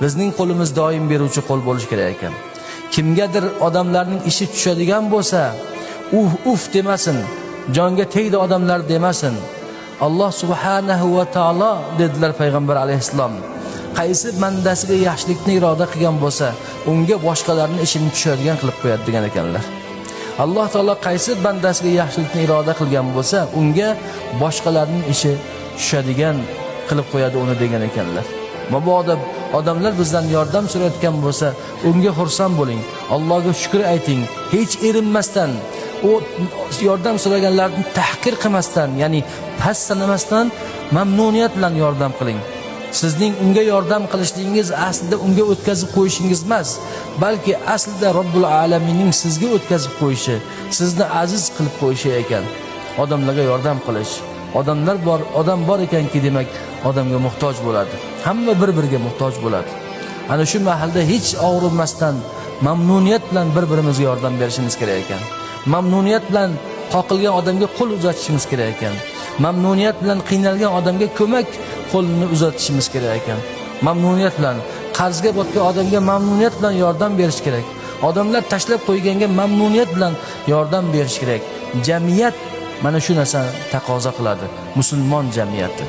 bizning qo'limiz doim beruvchi qo'l bo'lish kerak ekan. Kimgadir odamlarning ishi tushadigan bo'lsa, uf demasin, jonga tegdi odamlar demasin. Alloh subhanahu va taolo dedilar payg'ambar alayhissalom, qaysi bandasiga yaxshilikni iroda qilgan bo'lsa, unga boshqalarning ishini tushadigan qilib qo'yadi degan ekanlar. Alloh taolo qaysi bandasiga yaxshilikni iroda qilgan bo'lsa, unga boshqalarning ishi tushadigan qilib qo'yadi uni degan ekanlar. Mabodo odamlar bizdan yordam so'rayotgan bo'lsa, unga xursand bo'ling, Allohga shukr ayting, hech erinmasdan, u yordam so'raganlarni tahqir qilmasdan, ya'ni past sanamasdan mamnuniyat bilan yordam qiling. Sizning unga yordam qilishligingiz aslida unga o'tkazib qo'yishingiz emas, balki aslida Robbul alaminning sizga o'tkazib qo'yishi, sizni aziz qilib qo'yishi ekan. Odamlarga yordam qilish, odam bor ekanki, demak odamga muhtoj bo'ladi. Hamma bir-biriga muhtoj bo'ladi. Ana shu mahalda hech og'rinmasdan mamnuniyat bilan bir-birimizga yordam berishimiz kerak ekan. Mamnuniyat bilan qoqilgan odamga qo'l uzatishimiz kerak ekan. Mamnuniyat bilan qiynalgan odamga ko'mak qo'lini uzatishimiz kerak ekan. Mamnuniyat bilan qarzga botgan odamga mamnuniyat bilan yordam berish kerak. Odamlar tashlab qo'yganga mamnuniyat bilan yordam berish kerak. Jamiyat mana shu narsani taqozo qiladi. Musulmon jamiyati.